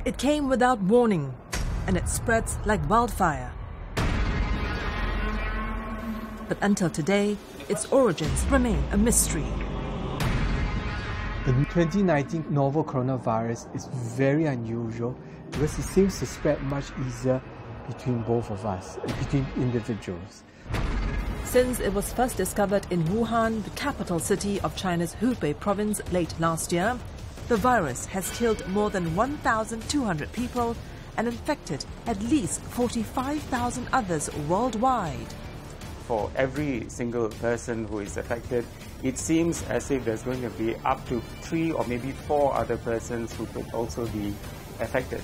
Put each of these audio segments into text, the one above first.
It came without warning, and it spreads like wildfire. But until today, its origins remain a mystery. The 2019 novel coronavirus is very unusual because it seems to spread much easier between both of us, between individuals. Since it was first discovered in Wuhan, the capital city of China's Hubei province, late last year, the virus has killed more than 1,200 people and infected at least 45,000 others worldwide. For every single person who is affected, it seems as if there's going to be up to 3 or maybe 4 other persons who could also be affected.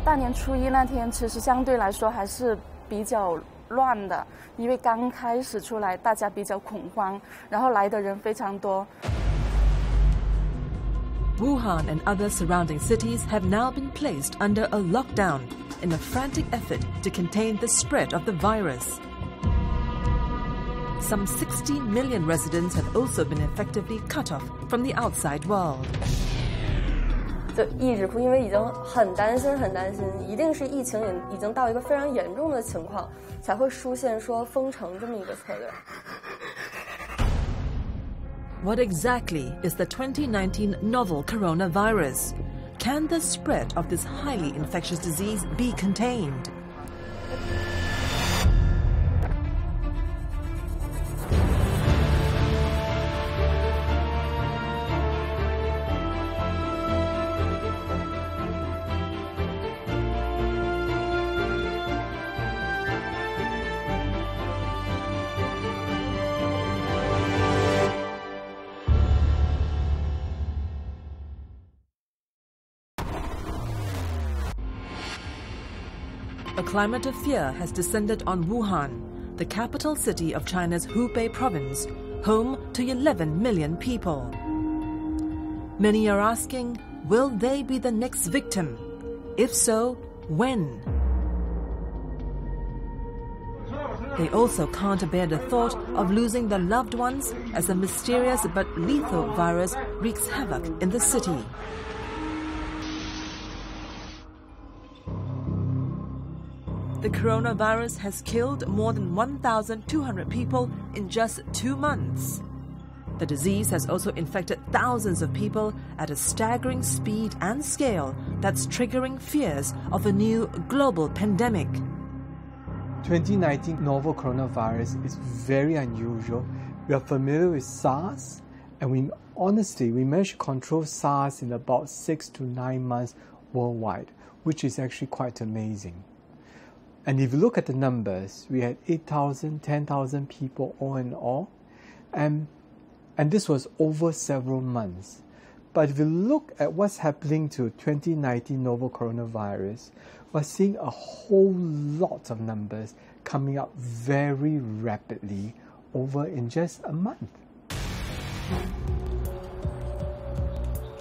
大年初一那天，其实相对来说还是比较乱的，因为刚开始出来，大家比较恐慌，然后来的人非常多。Wuhan and other surrounding cities have now been placed under a lockdown in a frantic effort to contain the spread of the virus. Some 60 million residents have also been effectively cut off from the outside world. 就一直哭，因为已经很担心，一定是疫情已经到一个非常严重的情况，才会出现说封城这么一个策略。What exactly is the 2019 novel coronavirus? Can the spread of this highly infectious disease be contained? A climate of fear has descended on Wuhan, the capital city of China's Hubei province, home to 11 million people. Many are asking, will they be the next victim? If so, when? They also can't bear the thought of losing their loved ones as a mysterious but lethal virus wreaks havoc in the city. The coronavirus has killed more than 1,200 people in just 2 months. The disease has also infected thousands of people at a staggering speed and scale that's triggering fears of a new global pandemic. 2019 novel coronavirus is very unusual. We are familiar with SARS, and we managed to control SARS in about 6 to 9 months worldwide, which is actually quite amazing. And if you look at the numbers, we had 8,000, 10,000 people all in all, and this was over several months. But if you look at what's happening to 2019 novel coronavirus, we're seeing a whole lot of numbers coming up very rapidly over in just a month.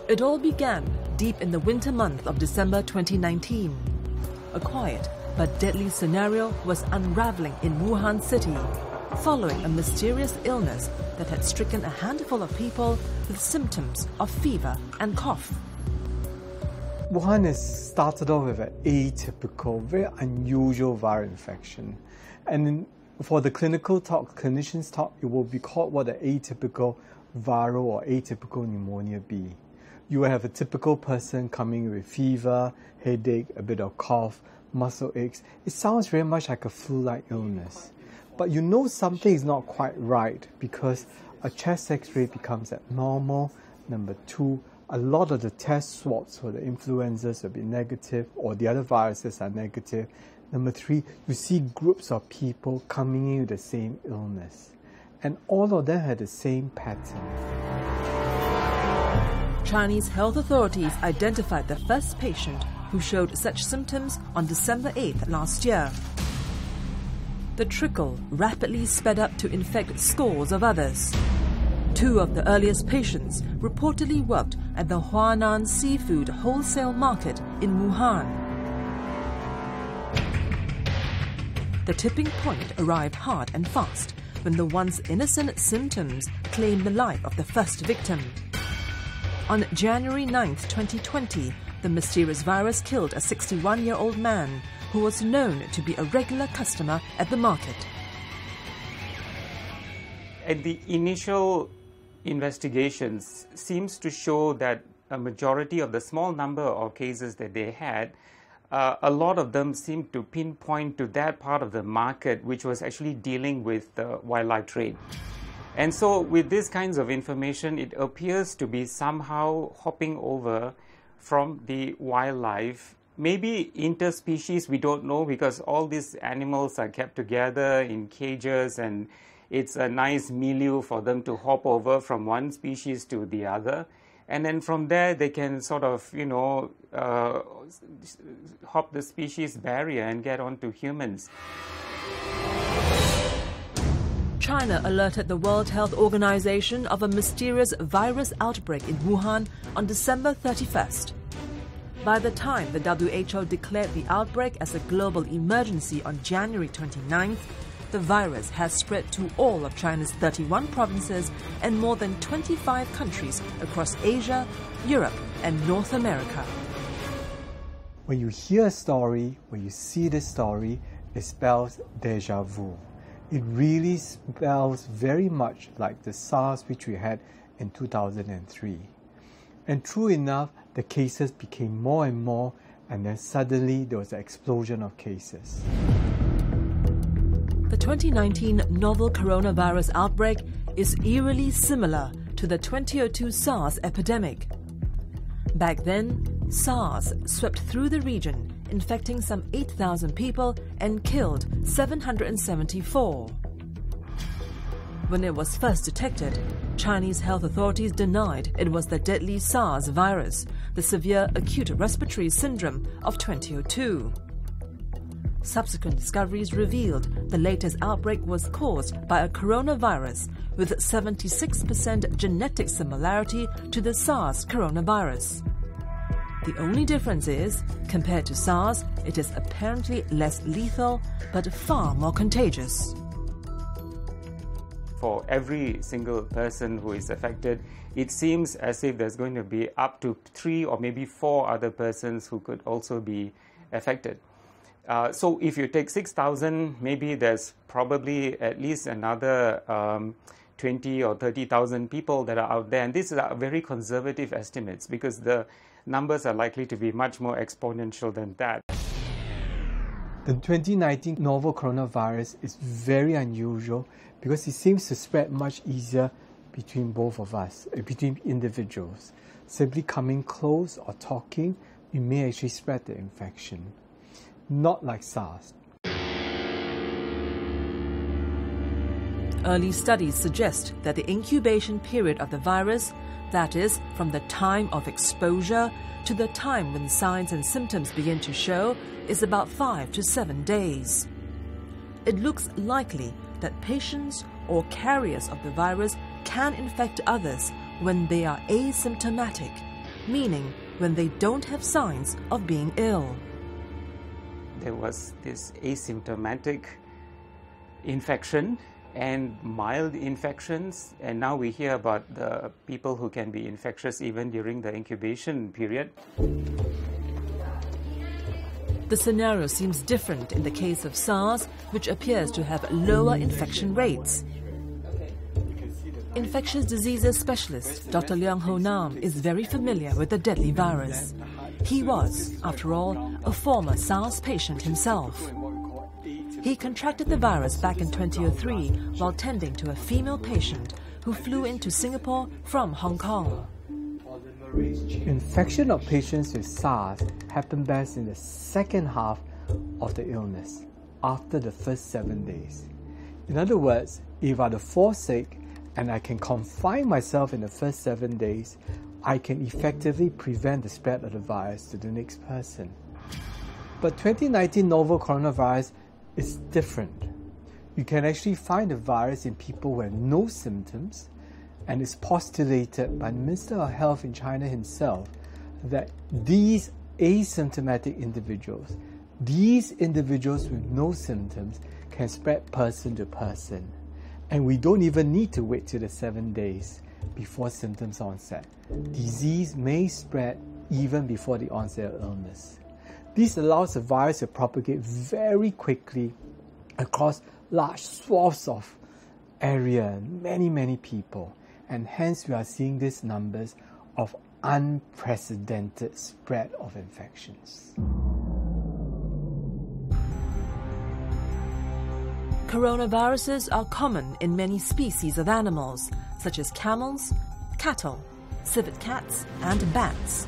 It all began deep in the winter month of December 2019. A quiet but deadly scenario was unraveling in Wuhan city, following a mysterious illness that had stricken a handful of people with symptoms of fever and cough. Wuhan has started off with an atypical, very unusual viral infection. And for the clinicians talk, it will be called what an atypical viral or atypical pneumonia be. You will have a typical person coming with fever, headache, a bit of cough, muscle aches. It sounds very much like a flu-like illness. But you know something is not quite right because a chest x-ray becomes abnormal. Number 2, a lot of the test swabs for the influenzas will be negative or the other viruses are negative. Number 3, you see groups of people coming in with the same illness. And all of them had the same pattern. Chinese health authorities identified the first patient who showed such symptoms on December 8th last year. The trickle rapidly sped up to infect scores of others. 2 of the earliest patients reportedly worked at the Huanan Seafood Wholesale Market in Wuhan. The tipping point arrived hard and fast when the once innocent symptoms claimed the life of the first victim. On January 9th, 2020, the mysterious virus killed a 61-year-old man who was known to be a regular customer at the market. And the initial investigations seems to show that a majority of the small number of cases that they had, a lot of them seemed to pinpoint to that part of the market which was actually dealing with the wildlife trade. And so with these kinds of information, it appears to be somehow hopping over from the wildlife, maybe interspecies, we don't know, because all these animals are kept together in cages and it's a nice milieu for them to hop over from one species to the other. And then from there, they can sort of, hop the species barrier and get onto humans. China alerted the World Health Organization of a mysterious virus outbreak in Wuhan on December 31st. By the time the WHO declared the outbreak as a global emergency on January 29th, the virus has spread to all of China's 31 provinces and more than 25 countries across Asia, Europe, and North America. When you hear a story, when you see this story, it spells déjà vu. It really spells very much like the SARS which we had in 2003. And true enough, the cases became more and more, and then suddenly there was an explosion of cases. The 2019 novel coronavirus outbreak is eerily similar to the 2002 SARS epidemic. Back then, SARS swept through the region, infecting some 8,000 people and killed 774. When it was first detected, Chinese health authorities denied it was the deadly SARS virus, the severe acute respiratory syndrome of 2002. Subsequent discoveries revealed the latest outbreak was caused by a coronavirus with 76% genetic similarity to the SARS coronavirus. The only difference is, compared to SARS, it is apparently less lethal but far more contagious. For every single person who is affected, it seems as if there's going to be up to 3 or maybe 4 other persons who could also be affected. So if you take 6,000, maybe there's probably at least another 20 or 30,000 people that are out there. And these are very conservative estimates because the numbers are likely to be much more exponential than that. The 2019 novel coronavirus is very unusual because it seems to spread much easier between both of us, between individuals. Simply coming close or talking, we may actually spread the infection. Not like SARS. Early studies suggest that the incubation period of the virus, that is, from the time of exposure to the time when signs and symptoms begin to show, is about 5 to 7 days. It looks likely that patients or carriers of the virus can infect others when they are asymptomatic, meaning when they don't have signs of being ill. There was this asymptomatic infection and mild infections, and now we hear about the people who can be infectious even during the incubation period. The scenario seems different in the case of SARS, which appears to have lower infection rates. Infectious diseases specialist Dr. Leong Ho Nam is very familiar with the deadly virus. He was, after all, a former SARS patient himself. He contracted the virus back in 2003 while tending to a female patient who flew into Singapore from Hong Kong. Infection of patients with SARS happen best in the second half of the illness, after the first 7 days. In other words, if I fall sick and I can confine myself in the first 7 days, I can effectively prevent the spread of the virus to the next person. But 2019 novel coronavirus is different. You can actually find the virus in people who have no symptoms, and it's postulated by the Minister of Health in China himself that these asymptomatic individuals, these individuals with no symptoms, can spread person to person. And we don't even need to wait till the 7 days before symptoms onset. Disease may spread even before the onset of illness. This allows the virus to propagate very quickly across large swaths of area, many people, and hence we are seeing these numbers of unprecedented spread of infections. Coronaviruses are common in many species of animals, such as camels, cattle, civet cats, and bats.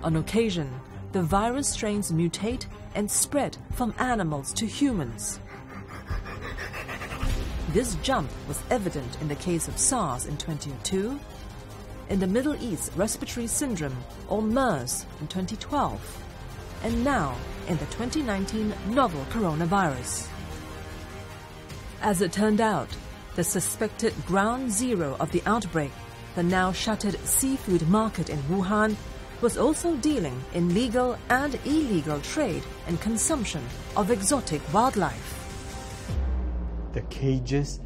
On occasion, the virus strains mutate and spread from animals to humans. This jump was evident in the case of SARS in 2002, in the Middle East Respiratory Syndrome, or MERS, in 2012, and now in the 2019 novel coronavirus. As it turned out, the suspected ground zero of the outbreak, the now shuttered seafood market in Wuhan, was also dealing in legal and illegal trade and consumption of exotic wildlife. The cages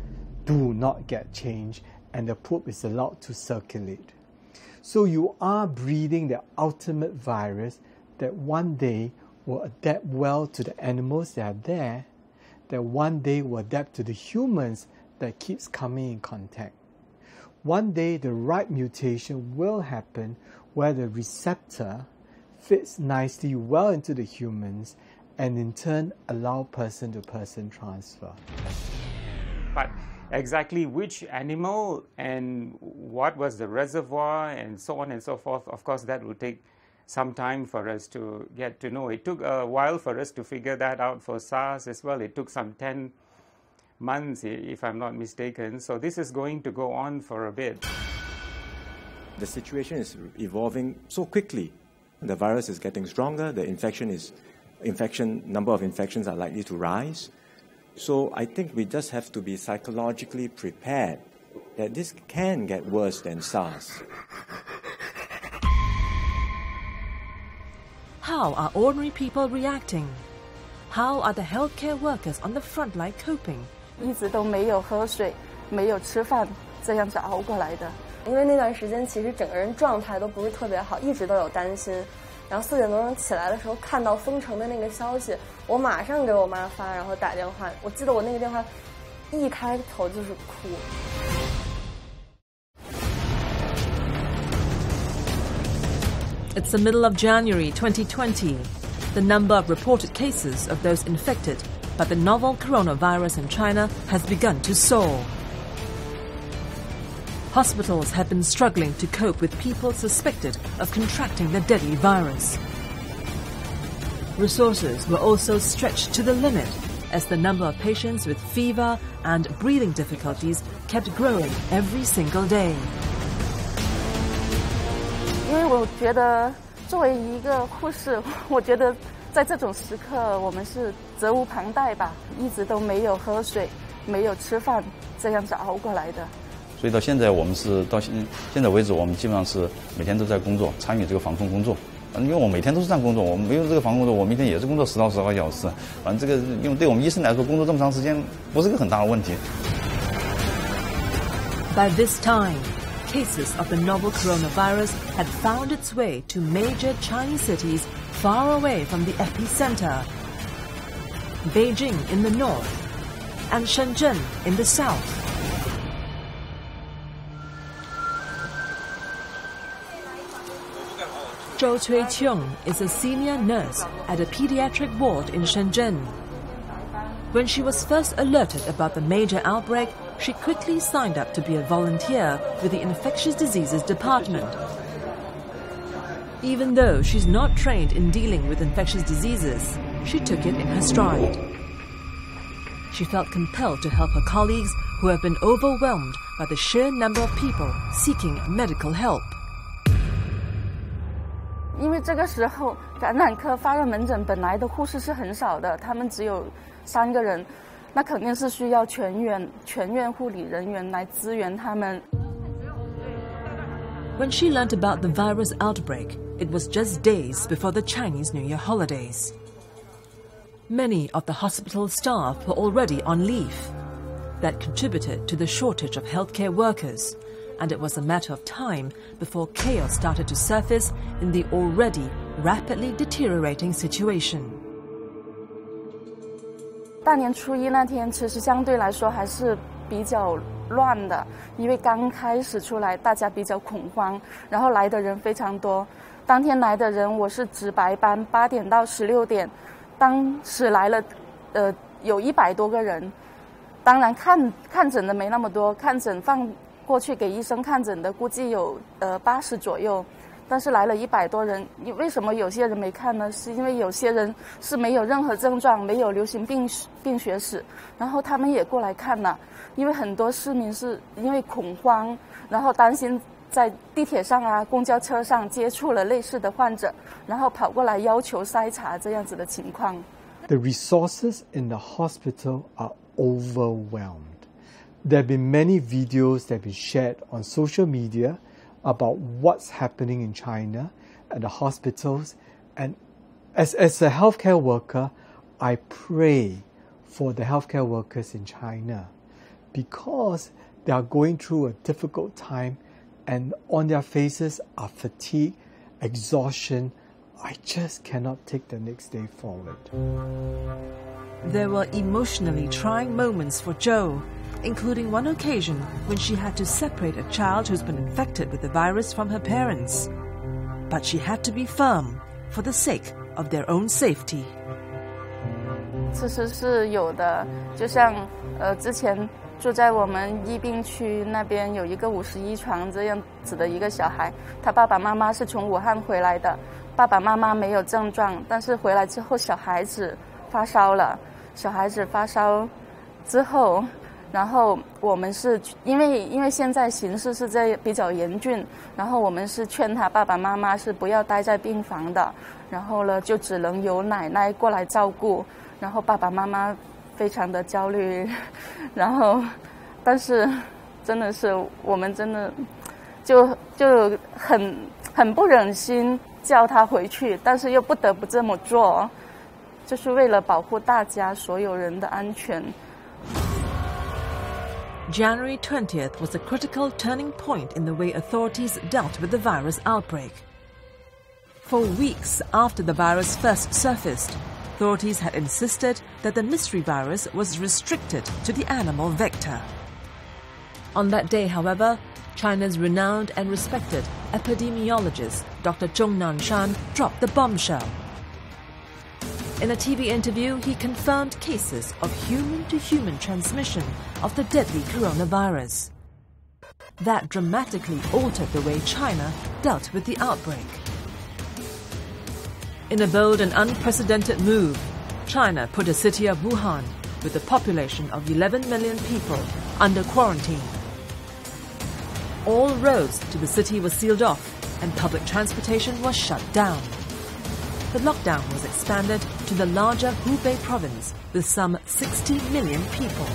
do not get changed and the poop is allowed to circulate. So you are breeding the ultimate virus that one day will adapt well to the animals that are there, that one day will adapt to the humans that keeps coming in contact. One day the right mutation will happen where the receptor fits nicely well into the humans and in turn allow person-to-person transfer. But exactly which animal and what was the reservoir and so on and so forth, of course that will take some time for us to get to know. It took a while for us to figure that out for SARS as well. It took some 10 months, if I'm not mistaken. So this is going to go on for a bit. The situation is evolving so quickly. The virus is getting stronger. The number of infections are likely to rise. So I think we just have to be psychologically prepared that this can get worse than SARS. How are ordinary people reacting? How are the healthcare workers on the front line coping? 一直都没有喝水，没有吃饭，这样子熬过来的。因为那段时间其实整个人状态都不是特别好，一直都有担心。然后4点多钟起来的时候，看到封城的那个消息，我马上给我妈发，然后打电话。我记得我那个电话一开头就是哭。It's the middle of January 2020. The number of reported cases of those infected by the novel coronavirus in China has begun to soar. Hospitals have been struggling to cope with people suspected of contracting the deadly virus. Resources were also stretched to the limit as the number of patients with fever and breathing difficulties kept growing every single day. 因为我觉得作为一个护士，我觉得在这种时刻我们是责无旁贷吧，一直都没有喝水，没有吃饭，这样子熬过来的。所以到现在我们是到现在为止，我们基本上是每天都在工作，参与这个防控工作。因为我每天都是这样工作，我们没有这个防控工作，我明天也是工作10到12个小时。反正这个，因为对我们医生来说，工作这么长时间不是个很大的问题。By this time, cases of the novel coronavirus had found its way to major Chinese cities far away from the epicenter. Beijing in the north and Shenzhen in the south. Zhou Cui-Chung is a senior nurse at a pediatric ward in Shenzhen. When she was first alerted about the major outbreak, she quickly signed up to be a volunteer with the Infectious Diseases Department. Even though she's not trained in dealing with infectious diseases, she took it in her stride. She felt compelled to help her colleagues who have been overwhelmed by the sheer number of people seeking medical help. 因为这个时候感染科发热门诊本来的护士是很少的，他们只有3个人，那肯定是需要全院护理人员来支援他们。When she learned about the virus outbreak, it was just days before the Chinese New Year holidays. Many of the hospital staff were already on leave. That contributed to the shortage of healthcare workers and it was a matter of time before chaos started to surface in the already rapidly deteriorating situation. 大年初一那天，其实相对来说还是比较乱的，因为刚开始出来，大家比较恐慌，然后来的人非常多。当天来的人，我是值白班，8点到16点，当时来了，有100多个人。当然看诊的没那么多，看诊放过去给医生看诊的估计有80左右，但是来了100多人。为什么有些人没看呢？是因为有些人是没有任何症状，没有流行病学史，然后他们也过来看了。因为很多市民是因为恐慌，然后担心在地铁上啊、公交车上接触了类似的患者，然后跑过来要求筛查这样子的情况。The resources in the hospital are overwhelmed. There have been many videos that have been shared on social media about what's happening in China at the hospitals. And as a healthcare worker, I pray for the healthcare workers in China because they are going through a difficult time and on their faces are fatigue, exhaustion. I just cannot take the next day forward. There were emotionally trying moments for Zhou, including one occasion when she had to separate a child who's been infected with the virus from her parents. But she had to be firm for the sake of their own safety. 其实是有的，就像之前住在我们疫病区那边有一个51床这样子的一个小孩，他爸爸妈妈是从武汉回来的，爸爸妈妈没有症状，但是回来之后小孩子发烧了，小孩子发烧之后，然后我们是因为现在形势是在比较严峻，然后我们是劝他爸爸妈妈是不要待在病房的，然后呢就只能由奶奶过来照顾，然后爸爸妈妈非常的焦虑，然后但是真的是我们真的就很不忍心叫他回去，但是又不得不这么做，就是为了保护大家所有人的安全。January 20th was a critical turning point in the way authorities dealt with the virus outbreak. For weeks after the virus first surfaced, authorities had insisted that the mystery virus was restricted to the animal vector. On that day, however, China's renowned and respected epidemiologist Dr. Zhong Nanshan dropped the bombshell. In a TV interview, he confirmed cases of human-to-human transmission of the deadly coronavirus. That dramatically altered the way China dealt with the outbreak. In a bold and unprecedented move, China put the city of Wuhan, with a population of 11 million people, under quarantine. All roads to the city were sealed off and public transportation was shut down. The lockdown was expanded to the larger Hubei province with some 60 million people.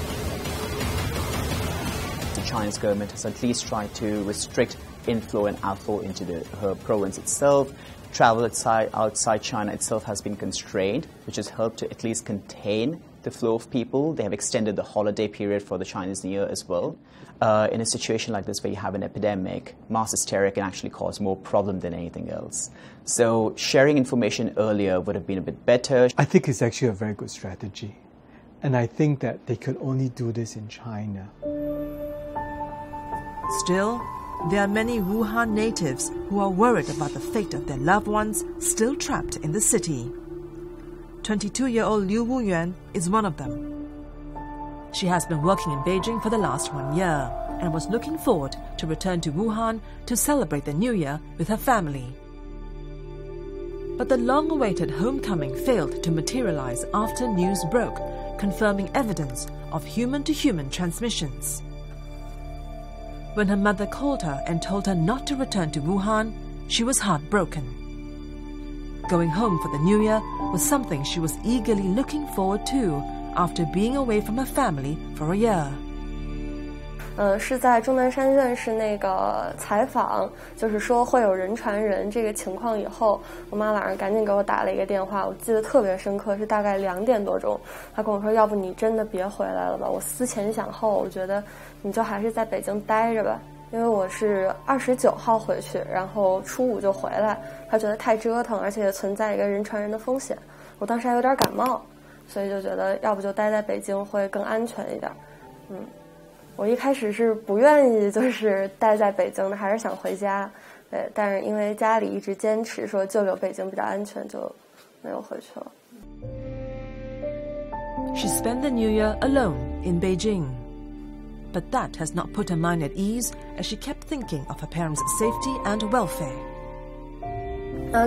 The Chinese government has at least tried to restrict inflow and outflow into her province itself. Travel outside China itself has been constrained, which has helped to at least contain the flow of people. They have extended the holiday period for the Chinese New Year as well. In a situation like this where you have an epidemic, mass hysteria can actually cause more problem than anything else. So sharing information earlier would have been a bit better. I think it's actually a very good strategy. And I think that they could only do this in China. Still, there are many Wuhan natives who are worried about the fate of their loved ones still trapped in the city. 22-year-old Liu Wuyuan is one of them. She has been working in Beijing for the last 1 year and was looking forward to return to Wuhan to celebrate the New Year with her family. But the long-awaited homecoming failed to materialize after news broke, confirming evidence of human-to-human transmissions. When her mother called her and told her not to return to Wuhan, she was heartbroken. Going home for the New Year was something she was eagerly looking forward to after being away from her family for a year. 是在钟南山院士那个采访，就是说会有人传人这个情况以后，我妈晚上赶紧给我打了一个电话，我记得特别深刻，是大概2点多钟，她跟我说，要不你真的别回来了吧，我思前想后，我觉得你就还是在北京待着吧，因为我是29号回去，然后初5就回来，他觉得太折腾，而且也存在一个人传人的风险。我当时还有点感冒，所以就觉得要不就待在北京会更安全一点。我一开始是不愿意就是待在北京的，还是想回家。对，但是因为家里一直坚持说就留北京比较安全，就没有回去了。She spent the New Year alone in Beijing. But that has not put her mind at ease as she kept thinking of her parents' safety and welfare.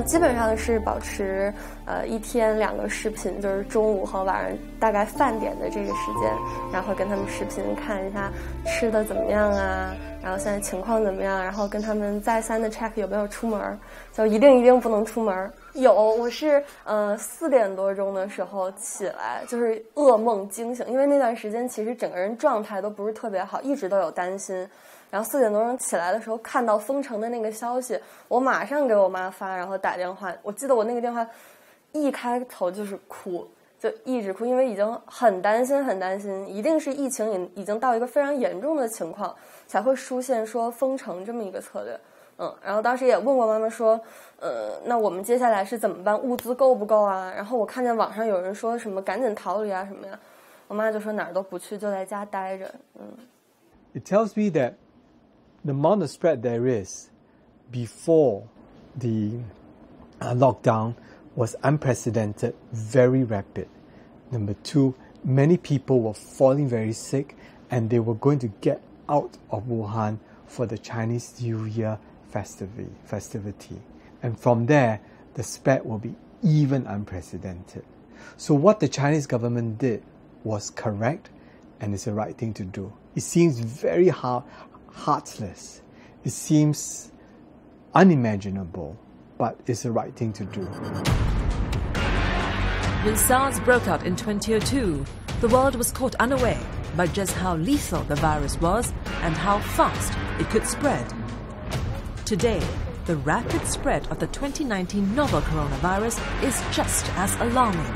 基本上是保持1天2个视频，就是中午和晚上大概饭点的这个时间，然后跟他们视频看一下吃的怎么样啊，然后现在情况怎么样，然后跟他们再三的 check 有没有出门，就一定不能出门。我是4点多钟的时候起来，就是噩梦惊醒，因为那段时间其实整个人状态都不是特别好，一直都有担心。然后4点多钟起来的时候，看到封城的那个消息，我马上给我妈发，然后打电话。我记得我那个电话一开头就是哭，就一直哭，因为已经很担心，一定是疫情已经到一个非常严重的情况，才会出现说封城这么一个策略。然后当时也问过妈妈说，那我们接下来是怎么办？物资够不够啊？然后我看见网上有人说什么赶紧逃离啊什么呀，我妈就说哪儿都不去，就在家待着。It tells me that the amount of spread there is before the lockdown was unprecedented, very rapid. Number 2, many people were falling very sick and they were going to get out of Wuhan for the Chinese New Year festivity. And from there, the spread will be even unprecedented. So what the Chinese government did was correct and it's the right thing to do. It seems very heartless. It seems unimaginable, but it's the right thing to do. When SARS broke out in 2002, the world was caught unaware by just how lethal the virus was and how fast it could spread. Today, the rapid spread of the 2019 novel coronavirus is just as alarming.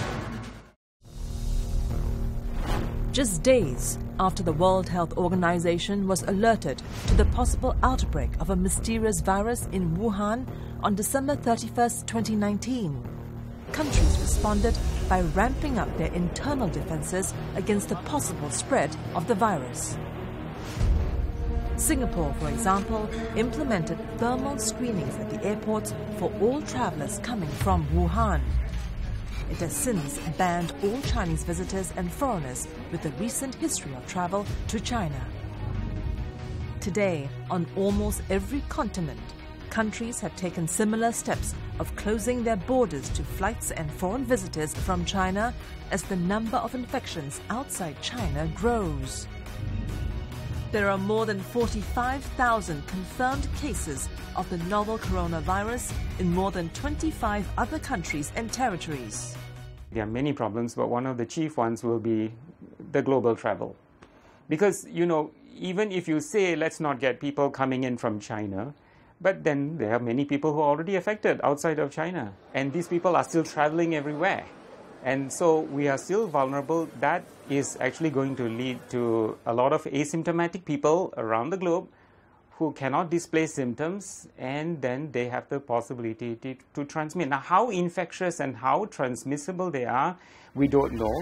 Just days after the World Health Organization was alerted to the possible outbreak of a mysterious virus in Wuhan on December 31st, 2019, countries responded by ramping up their internal defenses against the possible spread of the virus. Singapore, for example, implemented thermal screenings at the airports for all travelers coming from Wuhan. It has since banned all Chinese visitors and foreigners with a recent history of travel to China. Today, on almost every continent, countries have taken similar steps of closing their borders to flights and foreign visitors from China as the number of infections outside China grows. There are more than 45,000 confirmed cases of the novel coronavirus in more than 25 other countries and territories. There are many problems, but one of the chief ones will be the global travel. Because, even if you say, let's not get people coming in from China, but then there are many people who are already affected outside of China. And these people are still traveling everywhere. And so we are still vulnerable. That is actually going to lead to a lot of asymptomatic people around the globe who cannot display symptoms, and then they have the possibility to transmit. Now, how infectious and how transmissible they are, we don't know.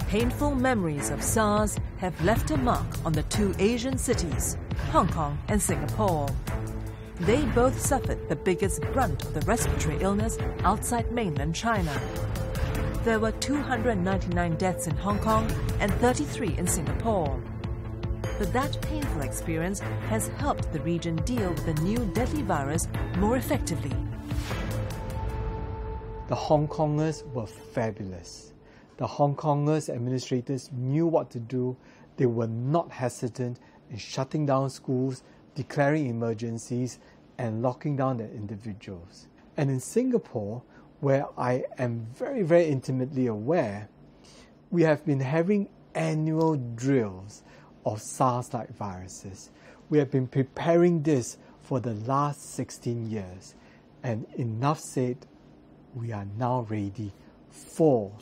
Painful memories of SARS have left a mark on the two Asian cities, Hong Kong and Singapore. They both suffered the biggest brunt of the respiratory illness outside mainland China. There were 299 deaths in Hong Kong and 33 in Singapore. But that painful experience has helped the region deal with the new deadly virus more effectively. The Hong Kongers were fabulous. The Hong Kongers administrators knew what to do. They were not hesitant in shutting down schools, declaring emergencies, and locking down their individuals. And in Singapore, where I am very, very intimately aware, we have been having annual drills of SARS-like viruses. We have been preparing this for the last 16 years. And enough said, we are now ready for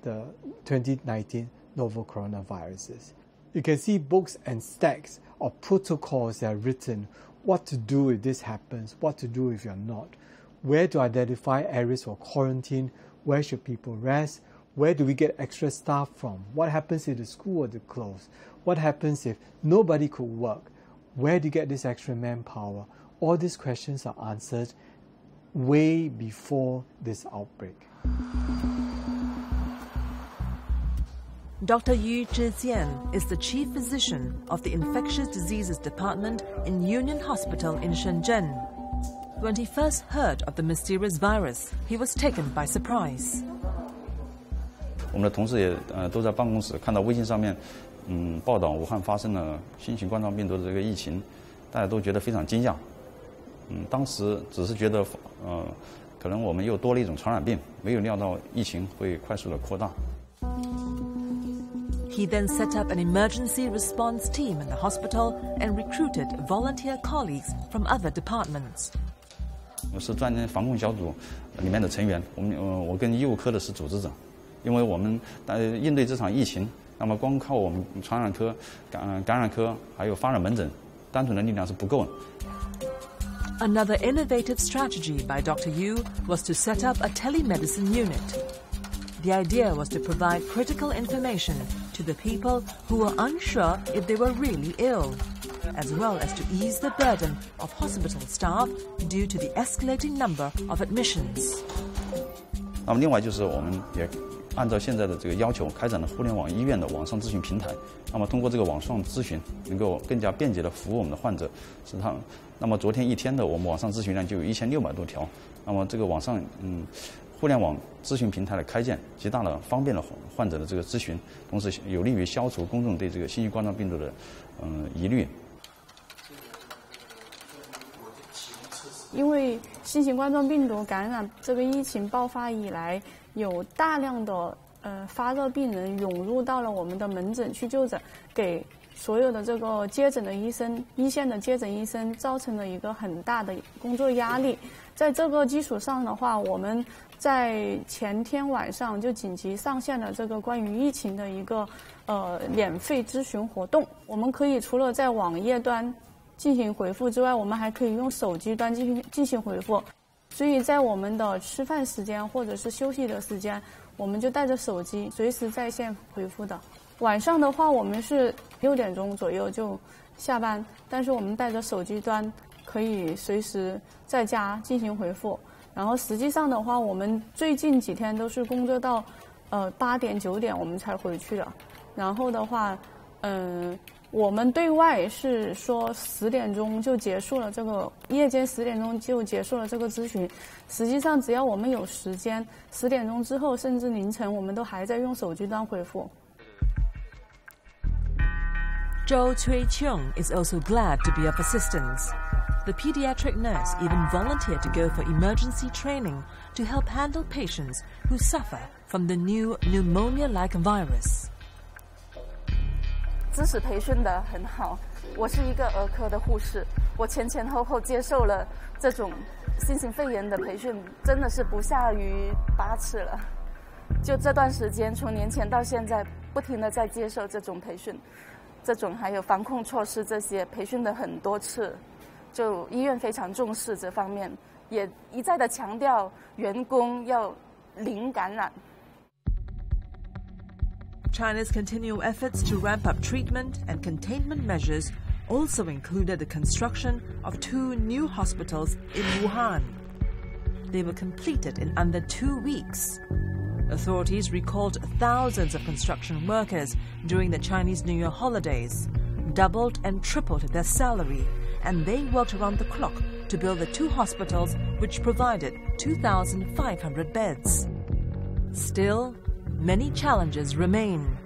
the 2019 novel coronaviruses. You can see books and stacks or protocols that are written, what to do if this happens, what to do if you're not, where to identify areas for quarantine, where should people rest, where do we get extra staff from, what happens if the school were to close, what happens if nobody could work, where do you get this extra manpower? All these questions are answered way before this outbreak. Dr. Yu Zhijian is the chief physician of the Infectious Diseases Department in Union Hospital in Shenzhen. When he first heard of the mysterious virus, he was taken by surprise. 我们的同事也都在办公室看到微信上面报道武汉发生了新型冠状病毒的这个疫情，大家都觉得非常惊讶。当时只是觉得可能我们又多了一种传染病，没有料到疫情会快速的扩大。 He then set up an emergency response team in the hospital and recruited volunteer colleagues from other departments. 我是专业防控小组里面的成员，我跟医务科的是组织者，因为我们应对这场疫情，那么光靠我们传染科、感染科还有发热门诊，单纯的力量是不够的。 Another innovative strategy by Dr. Yu was to set up a telemedicine unit. The idea was to provide critical information to the people who were unsure if they were really ill, as well as to ease the burden of hospital staff due to the escalating number of admissions. 那么另外就是我们也按照现在的这个要求，开展了互联网医院的网上咨询平台。那么通过这个网上咨询，能够更加便捷地服务我们的患者。那么昨天一天的我们网上咨询量就有1600多条。那么这个网上互联网咨询平台的开建，极大地方便了患者的这个咨询，同时有利于消除公众对这个新型冠状病毒的疑虑。因为新型冠状病毒感染这个疫情爆发以来，有大量的发热病人涌入到了我们的门诊去就诊，给所有的这个接诊的医生、一线的接诊医生造成了一个很大的工作压力。在这个基础上的话，我们在前天晚上就紧急上线了这个关于疫情的一个免费咨询活动。我们可以除了在网页端进行回复之外，我们还可以用手机端进行回复。所以在我们的吃饭时间或者是休息的时间，我们就带着手机随时在线回复的。晚上的话，我们是6点钟左右就下班，但是我们带着手机端可以随时在家进行回复。然后实际上的话，我们最近几天都是工作到8点9点我们才回去的。然后的话，我们对外是说10点钟就结束了这个夜间10点钟就结束了这个咨询。实际上，只要我们有时间，10点钟之后甚至凌晨，我们都还在用手机端回复。Zhou Cui-chung is also glad to be of assistance. The pediatric nurse even volunteered to go for emergency training to help handle patients who suffer from the new pneumonia-like virus. 知识培训的很好，我是一个儿科的护士，我前后接受了这种新型肺炎的培训，真的是不下于8次了。就这段时间，从年前到现在，不停的在接受这种培训，这种还有防控措施这些培训的很多次。就医院非常重视这方面，也一再的强调员工要零感染。China's continual efforts to ramp up treatment and containment measures also included the construction of 2 new hospitals in Wuhan. They were completed in under 2 weeks. Authorities recalled thousands of construction workers during the Chinese New Year holidays, doubled and tripled their salary, and they worked around the clock to build the 2 hospitals which provided 2,500 beds. Still, many challenges remain.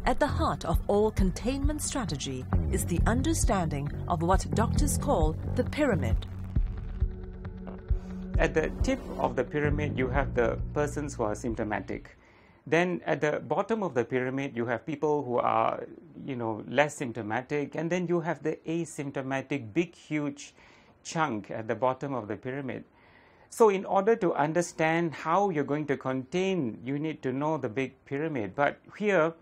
At the heart of all containment strategy is the understanding of what doctors call the pyramid. At the tip of the pyramid, you have the persons who are symptomatic. Then at the bottom of the pyramid, you have people who are, less symptomatic. And then you have the asymptomatic, big, huge chunk at the bottom of the pyramid. So in order to understand how you're going to contain, you need to know the big pyramid. But here,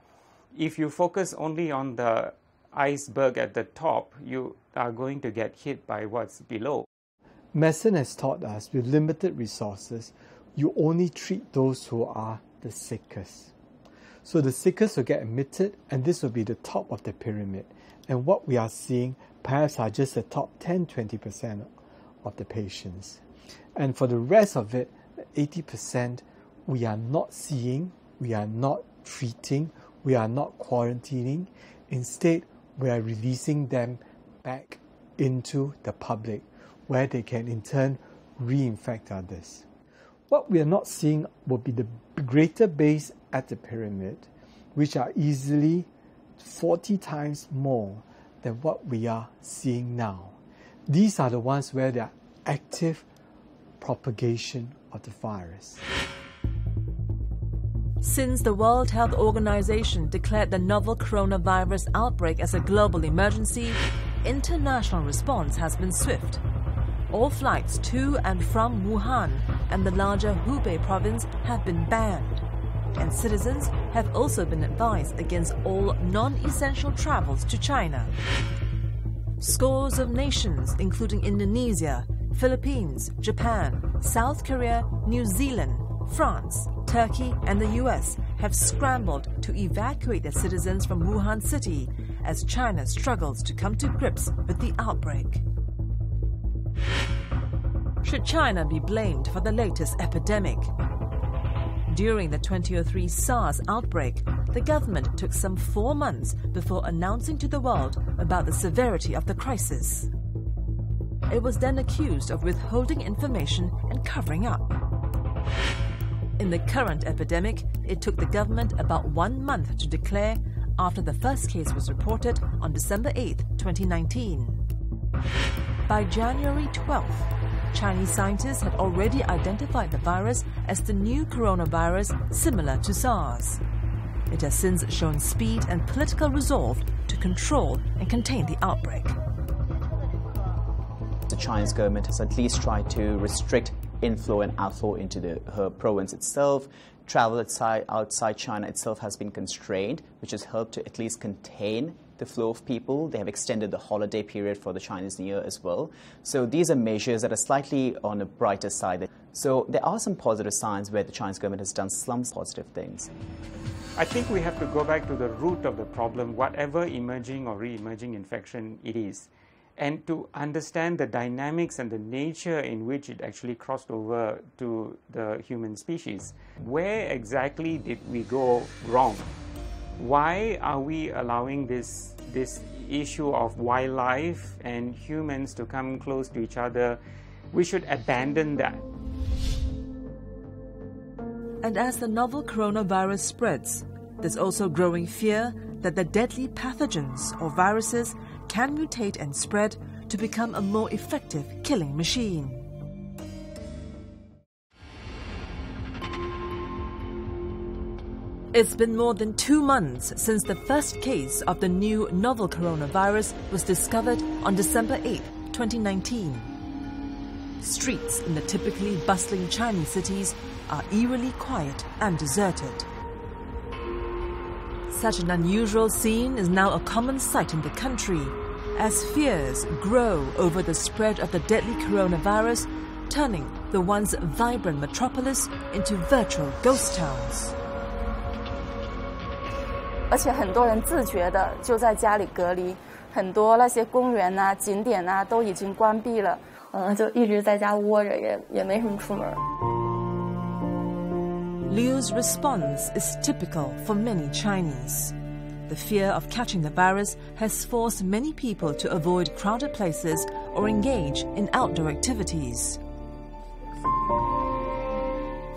if you focus only on the iceberg at the top, you are going to get hit by what's below. Medicine has taught us with limited resources, you only treat those who are the sickest. So the sickest will get admitted, and this will be the top of the pyramid. And what we are seeing perhaps are just the top 10-20% of the patients. And for the rest of it, 80%, we are not seeing, we are not treating, we are not quarantining. Instead, we are releasing them back into the public, where they can in turn reinfect others. What we are not seeing will be the greater base at the pyramid, which are easily 40 times more than what we are seeing now. These are the ones where there are active propagation of the virus. Since the World Health Organization declared the novel coronavirus outbreak as a global emergency, international response has been swift. All flights to and from Wuhan and the larger Hubei province have been banned, and citizens have also been advised against all non-essential travels to China. Scores of nations, including Indonesia, Philippines, Japan, South Korea, New Zealand, France, Turkey and the US have scrambled to evacuate their citizens from Wuhan city as China struggles to come to grips with the outbreak. Should China be blamed for the latest epidemic? During the 2003 SARS outbreak, the government took some 4 months before announcing to the world about the severity of the crisis. It was then accused of withholding information and covering up. In the current epidemic, it took the government about 1 month to declare after the first case was reported on December 8, 2019. By January 12th, Chinese scientists had already identified the virus as the new coronavirus similar to SARS. It has since shown speed and political resolve to control and contain the outbreak. The Chinese government has at least tried to restrict inflow and outflow into her province itself. Travel outside China itself has been constrained, which has helped to at least contain the flow of people. They have extended the holiday period for the Chinese New Year as well. So these are measures that are slightly on the brighter side. So there are some positive signs where the Chinese government has done some positive things. I think we have to go back to the root of the problem, whatever emerging or re-emerging infection it is, and to understand the dynamics and the nature in which it actually crossed over to the human species. Where exactly did we go wrong? Why are we allowing this issue of wildlife and humans to come close to each other? We should abandon that. And as the novel coronavirus spreads, there's also growing fear that the deadly pathogens or viruses can mutate and spread to become a more effective killing machine. It's been more than 2 months since the first case of the new novel coronavirus was discovered on December 8, 2019. Streets in the typically bustling Chinese cities are eerily quiet and deserted. Such an unusual scene is now a common sight in the country, as fears grow over the spread of the deadly coronavirus, turning the once vibrant metropolis into virtual ghost towns. 而且很多人自觉的就在家里隔离，很多那些公园啊、景点啊都已经关闭了，就一直在家窝着，也没什么出门。Liu's response is typical for many Chinese. The fear of catching the virus has forced many people to avoid crowded places or engage in outdoor activities.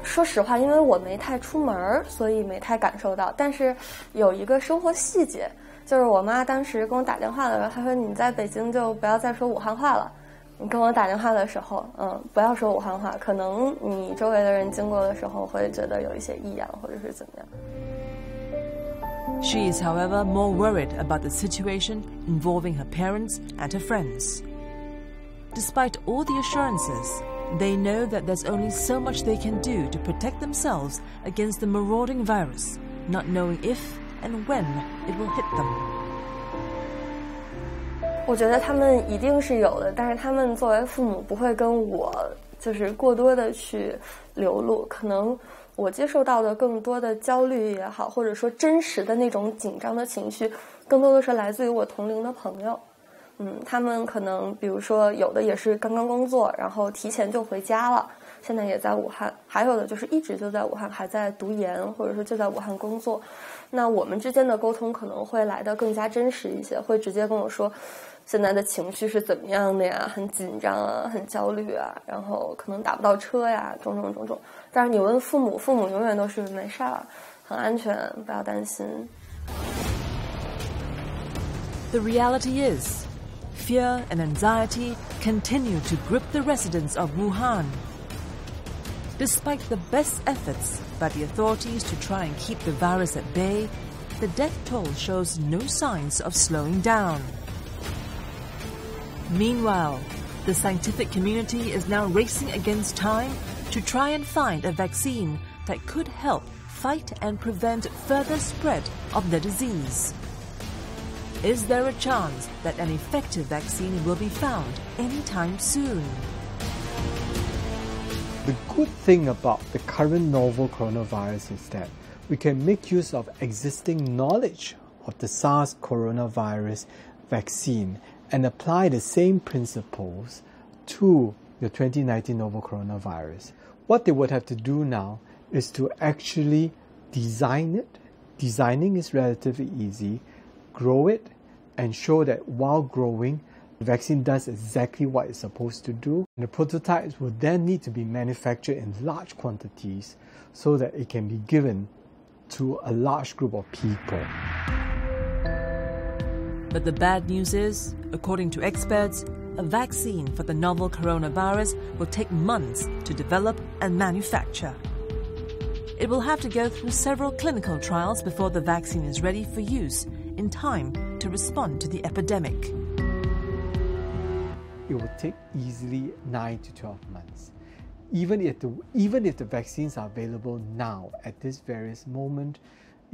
说实话，因为我没太出门，所以没太感受到。但是有一个生活细节，就是我妈当时跟我打电话的时候，她说：“你在北京就不要再说武汉话了。你跟我打电话的时候，不要说武汉话，可能你周围的人经过的时候会觉得有一些异样，或者是怎么样。” She is, however, more worried about the situation involving her parents and her friends. Despite all the assurances, they know that there's only so much they can do to protect themselves against the marauding virus, not knowing if and when it will hit them. 我觉得他们一定是有的，但是他们作为父母不会跟我就是过多的去流露，可能我接受到的更多的焦虑也好，或者说真实的那种紧张的情绪，更多的是来自于我同龄的朋友。他们可能比如说有的也是刚刚工作，然后提前就回家了，现在也在武汉，还有的就是一直就在武汉，还在读研，或者说就在武汉工作。那我们之间的沟通可能会来得更加真实一些，会直接跟我说现在的情绪是怎么样的呀，很紧张啊，很焦虑啊，然后可能打不到车呀，种种种种。但是你问父母，父母永远都是没事儿，很安全，不要担心。 The reality is, fear and anxiety continue to grip the residents of Wuhan. Despite the best efforts by the authorities to try and keep the virus at bay, the death toll shows no signs of slowing down. Meanwhile, the scientific community is now racing against time to try and find a vaccine that could help fight and prevent further spread of the disease. Is there a chance that an effective vaccine will be found anytime soon? The good thing about the current novel coronavirus is that we can make use of existing knowledge of the SARS coronavirus vaccine and apply the same principles to the 2019 novel coronavirus. What they would have to do now is to actually design it. Designing is relatively easy. Grow it and show that while growing, the vaccine does exactly what it's supposed to do. And the prototypes will then need to be manufactured in large quantities so that it can be given to a large group of people. But the bad news is, according to experts, a vaccine for the novel coronavirus will take months to develop and manufacture. It will have to go through several clinical trials before the vaccine is ready for use in time to respond to the epidemic. It will take easily 9 to 12 months. Even if the vaccines are available now at this various moment,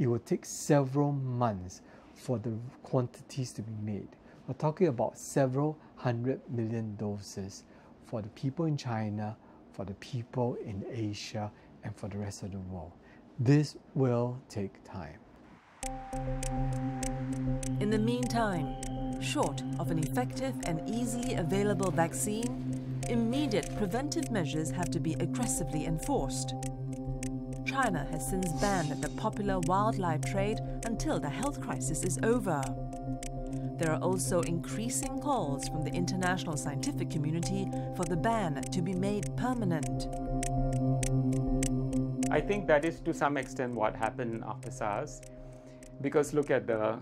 it will take several months for the quantities to be made. We're talking about several 100 million doses for the people in China, for the people in Asia, and for the rest of the world. This will take time. In the meantime, short of an effective and easily available vaccine, immediate preventive measures have to be aggressively enforced. China has since banned the popular wildlife trade until the health crisis is over. There are also increasing calls from the international scientific community for the ban to be made permanent. I think that is to some extent what happened after SARS, because look at the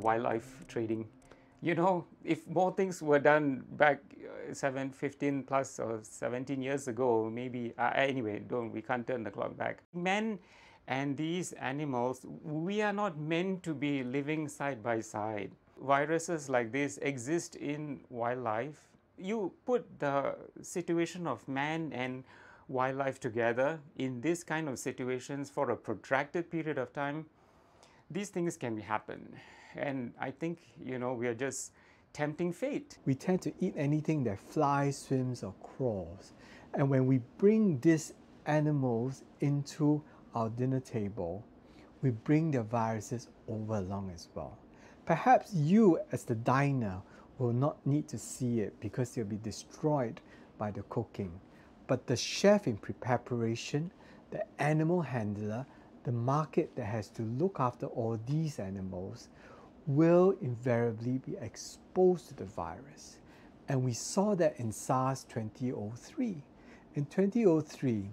wildlife trading. You know, if more things were done back 15 plus or 17 years ago, maybe, anyway, we can't turn the clock back. Men and these animals, we are not meant to be living side by side. Viruses like this exist in wildlife. You put the situation of man and wildlife together in this kind of situations for a protracted period of time, these things can happen. And I think, you know, we are just tempting fate. We tend to eat anything that flies, swims, or crawls. And when we bring these animals into our dinner table, we bring the viruses over along as well. Perhaps you, as the diner, will not need to see it because they'll be destroyed by the cooking. But the chef in preparation, the animal handler, the market that has to look after all these animals will invariably be exposed to the virus. And we saw that in SARS 2003. In 2003,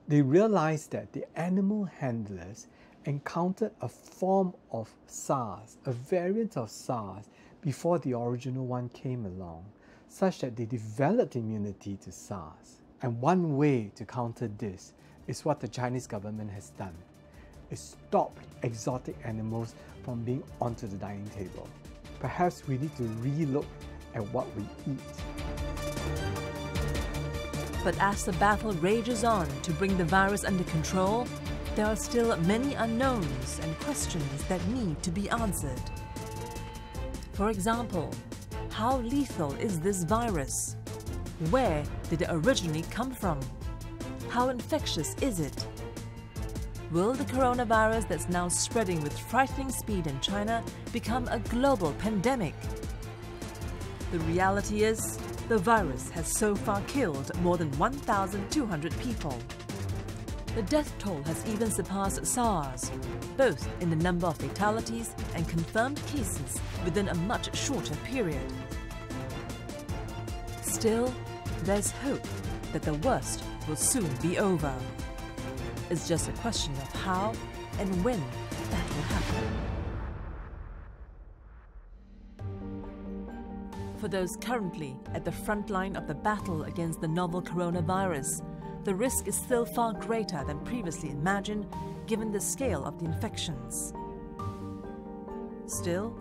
they realized that the animal handlers encountered a form of SARS, a variant of SARS, before the original one came along, such that they developed immunity to SARS. And one way to counter this is what the Chinese government has done. It stopped exotic animals from being onto the dining table. Perhaps we need to relook at what we eat. But as the battle rages on to bring the virus under control, there are still many unknowns and questions that need to be answered. For example, how lethal is this virus? Where did it originally come from? How infectious is it? Will the coronavirus that's now spreading with frightening speed in China become a global pandemic? The reality is, the virus has so far killed more than 1,200 people. The death toll has even surpassed SARS, both in the number of fatalities and confirmed cases within a much shorter period. Still, there's hope that the worst will soon be over. It's just a question of how and when that will happen. For those currently at the front line of the battle against the novel coronavirus, the risk is still far greater than previously imagined given the scale of the infections. Still,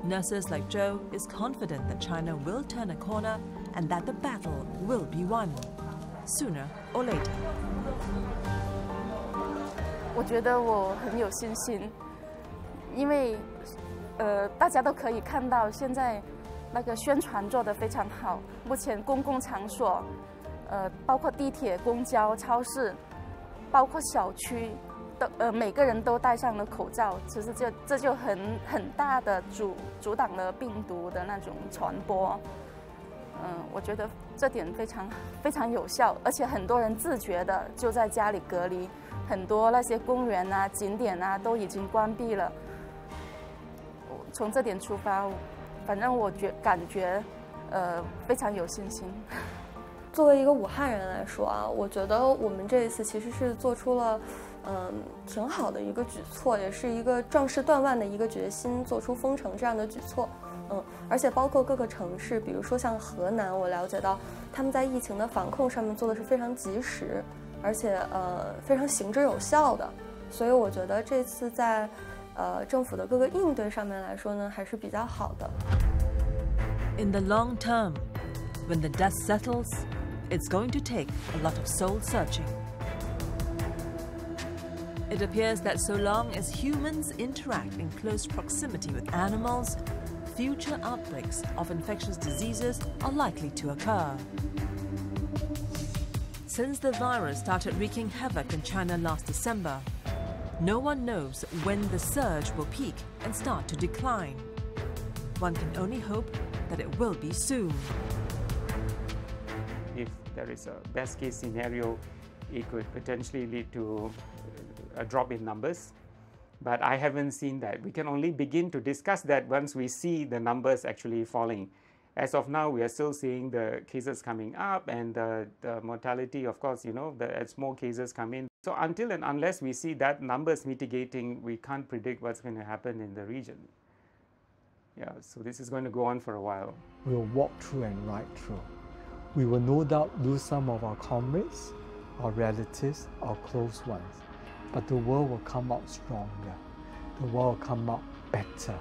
nurses like Zhou is confident that China will turn a corner and that the battle will be won, sooner or later. 我觉得我很有信心，因为大家都可以看到现在那个宣传做得非常好。目前公共场所，包括地铁、公交、超市，包括小区，都每个人都戴上了口罩。其实这就很大的阻挡了病毒的那种传播。我觉得这点非常有效，而且很多人自觉的就在家里隔离。 很多那些公园啊、景点啊都已经关闭了。从这点出发，反正我感觉非常有信心。作为一个武汉人来说啊，我觉得我们这一次其实是做出了挺好的一个举措，也是一个壮士断腕的一个决心，做出封城这样的举措。而且包括各个城市，比如说像河南，我了解到他们在疫情的防控上面做的是非常及时。 而且非常行之有效的，所以我觉得这次在政府的各个应对上面来说呢，还是比较好的。In the long term, when the dust settles, it's going to take a lot of soul searching. It appears that so long as humans interact in close proximity with animals, future outbreaks of infectious diseases are likely to occur. Since the virus started wreaking havoc in China last December, no one knows when the surge will peak and start to decline. One can only hope that it will be soon. If there is a best case scenario, it could potentially lead to a drop in numbers. But I haven't seen that. We can only begin to discuss that once we see the numbers actually falling. As of now, we are still seeing the cases coming up and the mortality, of course, as more cases come in. So until and unless we see that numbers mitigating, we can't predict what's going to happen in the region. Yeah, so this is going to go on for a while. We'll walk through and ride through. We will no doubt lose some of our comrades, our relatives, our close ones. But the world will come out stronger. The world will come out better.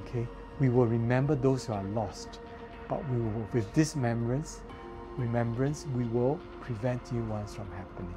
Okay? We will remember those who are lost, but we will, with this remembrance, we will prevent new ones from happening.